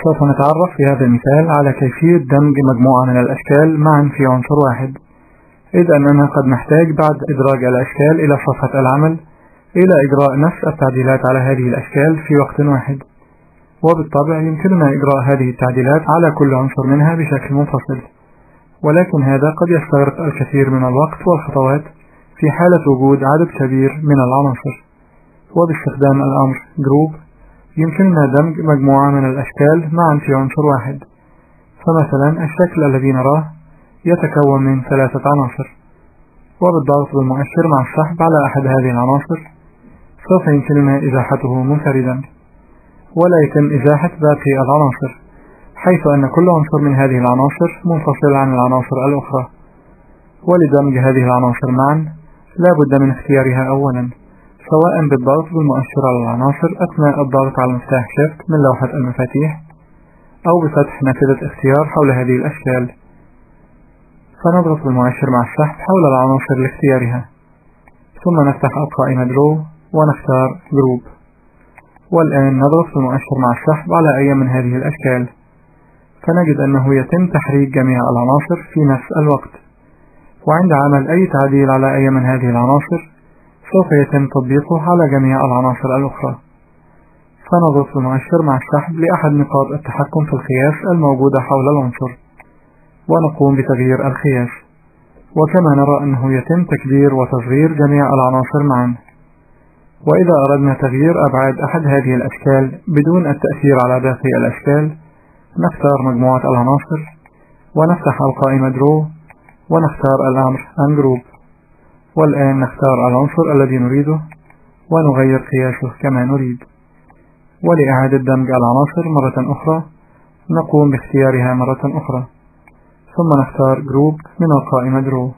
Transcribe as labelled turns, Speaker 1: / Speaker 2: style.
Speaker 1: سوف نتعرف في هذا المثال على كيفية دمج مجموعة من الأشكال معا في عنصر واحد، إذ أننا قد نحتاج بعد إدراج الأشكال إلى صفحة العمل إلى إجراء نفس التعديلات على هذه الأشكال في وقت واحد، وبالطبع يمكننا إجراء هذه التعديلات على كل عنصر منها بشكل منفصل، ولكن هذا قد يستغرق الكثير من الوقت والخطوات في حالة وجود عدد كبير من العناصر. وباستخدام الأمر جروب يمكننا دمج مجموعة من الأشكال معا في عنصر واحد. فمثلا الشكل الذي نراه يتكون من 3 عناصر، وبالضغط بالمؤشر مع السحب على أحد هذه العناصر سوف يمكننا إزاحته منفردا، ولا يتم إزاحة باقي العناصر، حيث أن كل عنصر من هذه العناصر منفصل عن العناصر الأخرى. ولدمج هذه العناصر معا لا بد من اختيارها أولا، سواء بالضغط بالمؤشر على العناصر أثناء الضغط على مفتاح شيفت من لوحة المفاتيح، أو بفتح نافذة اختيار حول هذه الأشكال. فنضغط بالمؤشر مع السحب حول العناصر لاختيارها، ثم نفتح القائمة درو ونختار جروب، والآن نضغط بالمؤشر مع السحب على أي من هذه الأشكال، فنجد أنه يتم تحريك جميع العناصر في نفس الوقت. وعند عمل أي تعديل على أي من هذه العناصر سوف يتم تطبيقه على جميع العناصر الأخرى. فنضغط بالمؤشر مع السحب لأحد نقاط التحكم في القياس الموجودة حول العنصر، ونقوم بتغيير القياس، وكما نرى أنه يتم تكبير وتصغير جميع العناصر معا. وإذا أردنا تغيير أبعاد أحد هذه الأشكال بدون التأثير على باقي الأشكال نختار مجموعة العناصر ونفتح القائمة درو ونختار الأمر أنجروب، والآن نختار العنصر الذي نريده ونغير قياسه كما نريد. ولإعادة دمج العناصر مرة أخرى نقوم باختيارها مرة أخرى، ثم نختار جروب من القائمة درو.